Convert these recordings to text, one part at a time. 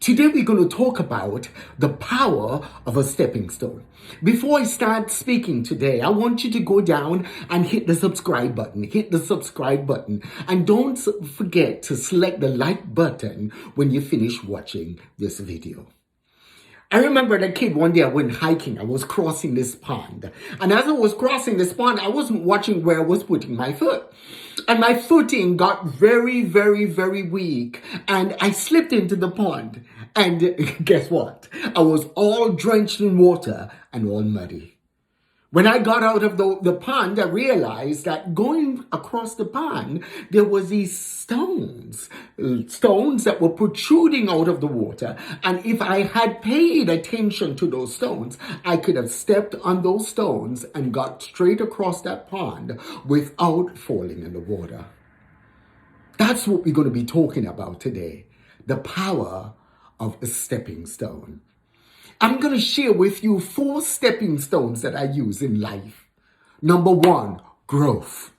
Today we're going to talk about the power of a stepping stone. Before I start speaking today, I want you to go down and hit the subscribe button. Hit the subscribe button. And don't forget to select the like button when you finish watching this video. I remember as a kid, one day I went hiking. I was crossing this pond. And as I was crossing this pond, I wasn't watching where I was putting my foot. And my footing got very, very, very weak. And I slipped into the pond. And guess what? I was all drenched in water and all muddy. When I got out of the pond, I realized that going across the pond, there was these stones that were protruding out of the water. And if I had paid attention to those stones, I could have stepped on those stones and got straight across that pond without falling in the water. That's what we're going to be talking about today. The power of a stepping stone. I'm going to share with you 4 stepping stones that I use in life. Number 1, growth.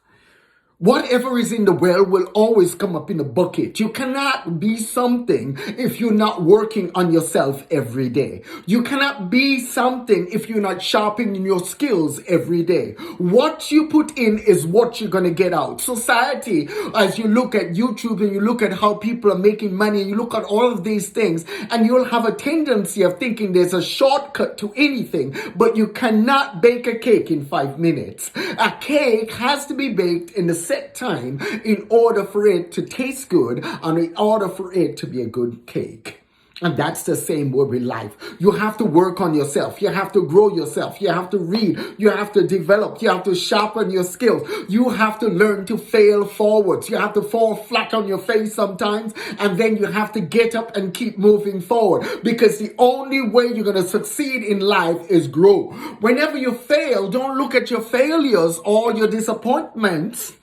Whatever is in the well will always come up in a bucket. You cannot be something if you're not working on yourself every day. You cannot be something if you're not sharpening your skills every day. What you put in is what you're going to get out. Society, as you look at YouTube and you look at how people are making money, and you look at all of these things, and you'll have a tendency of thinking there's a shortcut to anything, but you cannot bake a cake in 5 minutes. A cake has to be baked in the set time in order for it to taste good and in order for it to be a good cake. And that's the same way with life. You have to work on yourself. You have to grow yourself. You have to read. You have to develop. You have to sharpen your skills. You have to learn to fail forwards. You have to fall flat on your face sometimes. And then you have to get up and keep moving forward. Because the only way you're going to succeed in life is grow. Whenever you fail, don't look at your failures or your disappointments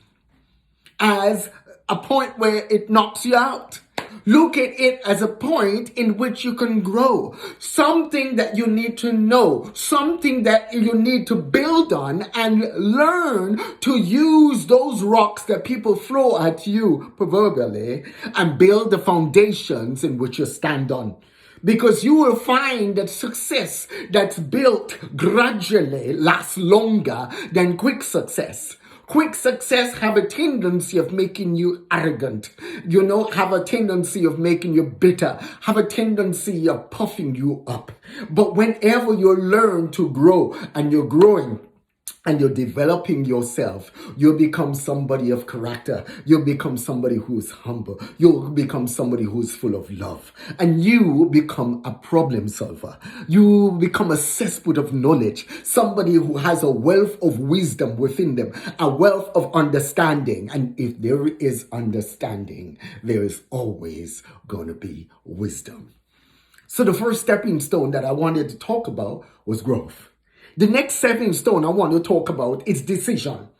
as a point where it knocks you out. Look at it as a point in which you can grow. Something that you need to know. Something that you need to build on and learn to use those rocks that people throw at you, proverbially, and build the foundations in which you stand on. Because you will find that success that's built gradually lasts longer than quick success. Quick success have a tendency of making you arrogant, have a tendency of making you bitter, have a tendency of puffing you up. But whenever you learn to grow and you're growing, and you're developing yourself, you'll become somebody of character. You'll become somebody who's humble. You'll become somebody who's full of love. And you become a problem solver. You become a cesspit of knowledge. Somebody who has a wealth of wisdom within them. A wealth of understanding. And if there is understanding, there is always going to be wisdom. So the first stepping stone that I wanted to talk about was growth. The next stepping stone I want to talk about is decision.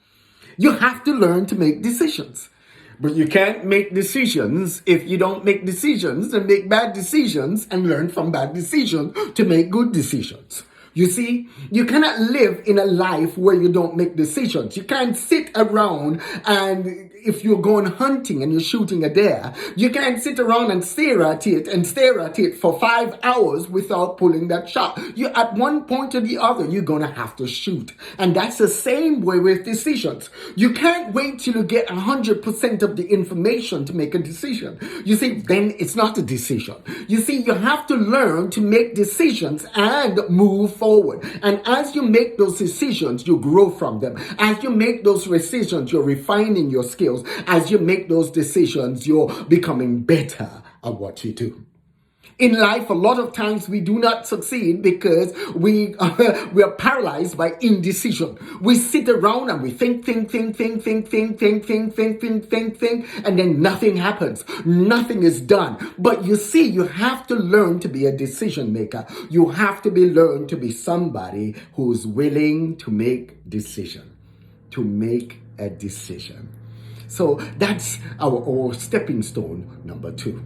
You have to learn to make decisions. But you can't make decisions if you don't make decisions and make bad decisions and learn from bad decisions to make good decisions. You see, you cannot live in a life where you don't make decisions. You can't sit around and if you're going hunting and you're shooting a deer, you can't sit around and stare at it for 5 hours without pulling that shot. You, at one point or the other, you're going to have to shoot. And that's the same way with decisions. You can't wait till you get 100% of the information to make a decision. You see, then it's not a decision. You see, you have to learn to make decisions and move forward. And as you make those decisions, you grow from them. As you make those decisions, you're refining your skills. As you make those decisions, you're becoming better at what you do. In life, a lot of times we do not succeed because we are paralyzed by indecision. We sit around and we think, and then nothing happens. Nothing is done. But you see, you have to learn to be a decision maker. You have to learn to be somebody who's willing to make decision, to make a decision. So that's our stepping stone number 2.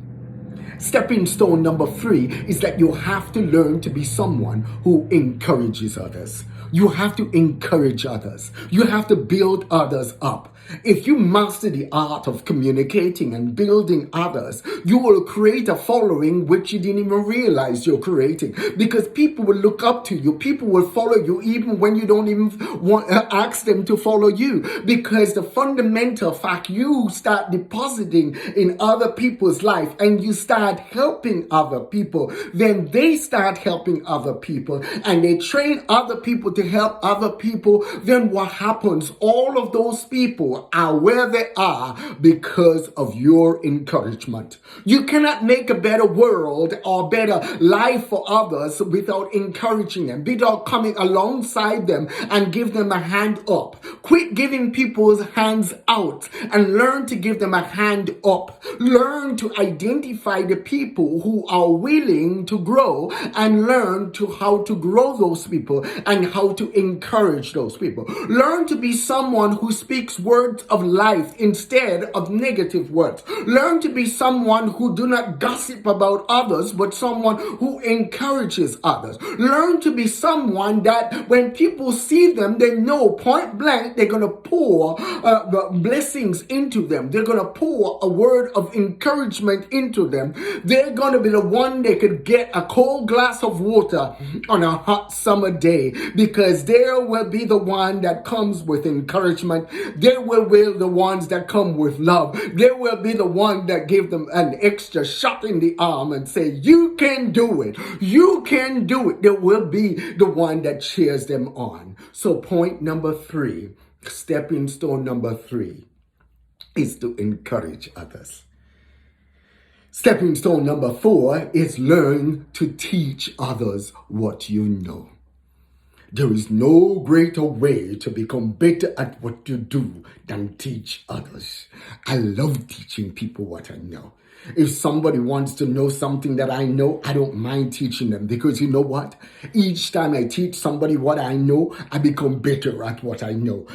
Stepping stone number 3 is that you have to learn to be someone who encourages others. You have to encourage others. You have to build others up. If you master the art of communicating and building others, you will create a following which you didn't even realize you're creating. Because people will look up to you. People will follow you even when you don't even want ask them to follow you. Because the fundamental fact, you start depositing in other people's life and you start helping other people. Then they start helping other people and they train other people to help other people. Then what happens? All of those people are where they are because of your encouragement. You cannot make a better world or better life for others without encouraging them, without coming alongside them and give them a hand up. Quit giving people's hands out and learn to give them a hand up. Learn to identify the people who are willing to grow and learn to how to grow those people and how to encourage those people. Learn to be someone who speaks words of life instead of negative words. Learn to be someone who do not gossip about others, but someone who encourages others. Learn to be someone that when people see them, they know point blank they're going to pour blessings into them. They're going to pour a word of encouragement into them. They're going to be the one they could get a cold glass of water on a hot summer day, because there will be the one that comes with encouragement. There will be the ones that come with love. There will be the one that give them an extra shot in the arm and say, you can do it. You can do it. There will be the one that cheers them on. So point number 3, stepping stone number 3, is to encourage others. Stepping stone number 4 is learn to teach others what you know. There is no greater way to become better at what you do than teach others. I love teaching people what I know. If somebody wants to know something that I know, I don't mind teaching them, because you know what? Each time I teach somebody what I know, I become better at what I know.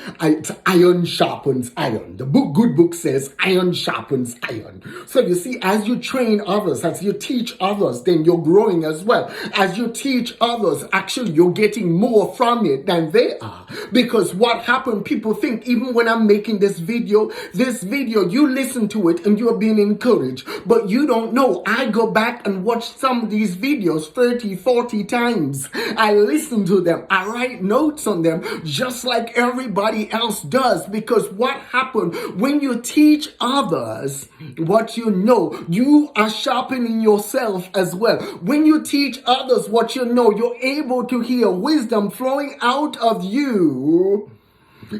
Iron sharpens iron. The good book says iron sharpens iron. So you see, as you train others, as you teach others, then you're growing as well. As you teach others, actually you're getting more from it than they are. Because what happened, people think, even when I'm making this video, you listen to it and you're being encouraged. But you don't know, I go back and watch some of these videos 30, 40 times. I listen to them. I write notes on them just like everybody else does. Because what happened, when you teach others what you know, you are sharpening yourself as well. When you teach others what you know, you're able to hear wisdom flowing out of you,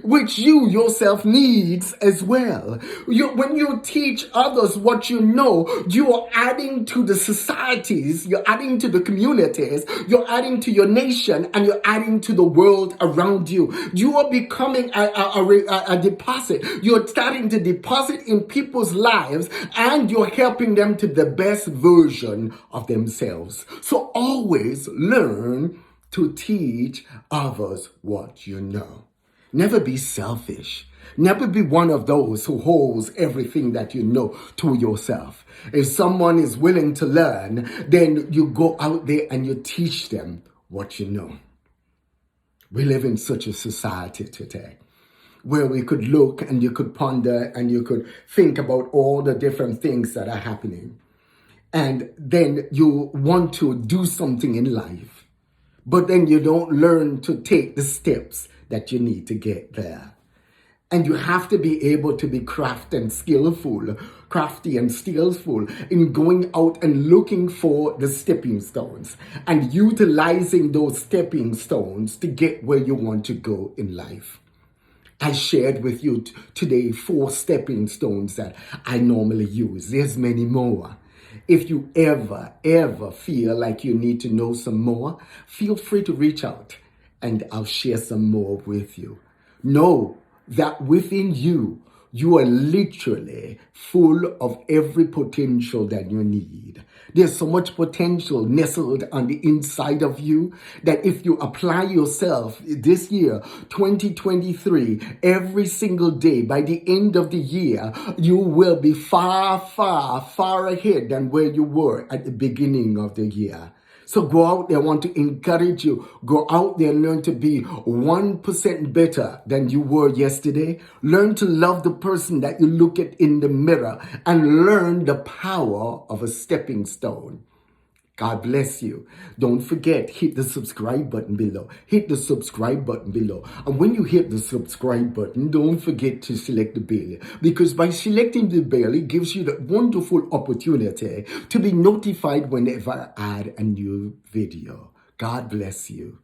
which you yourself needs as well. When you teach others what you know, you are adding to the societies, you're adding to the communities, you're adding to your nation, and you're adding to the world around you. You are becoming a deposit. You're starting to deposit in people's lives, and you're helping them to the best version of themselves. So always learn to teach others what you know. Never be selfish. Never be one of those who holds everything that you know to yourself. If someone is willing to learn, then you go out there and you teach them what you know. We live in such a society today where we could look and you could ponder and you could think about all the different things that are happening. And then you want to do something in life, but then you don't learn to take the steps that you need to get there. And you have to be able to be crafty and skillful in going out and looking for the stepping stones and utilizing those stepping stones to get where you want to go in life. I shared with you today 4 stepping stones that I normally use. There's many more. If you ever feel like you need to know some more, feel free to reach out and I'll share some more with you. Know that within you, you are literally full of every potential that you need. There's so much potential nestled on the inside of you that if you apply yourself this year, 2023, every single day, by the end of the year, you will be far, far, far ahead than where you were at the beginning of the year. So go out there. I want to encourage you. Go out there and learn to be 1% better than you were yesterday. Learn to love the person that you look at in the mirror and learn the power of a stepping stone. God bless you. Don't forget, hit the subscribe button below. Hit the subscribe button below. And when you hit the subscribe button, don't forget to select the bell. Because by selecting the bell, it gives you the wonderful opportunity to be notified whenever I add a new video. God bless you.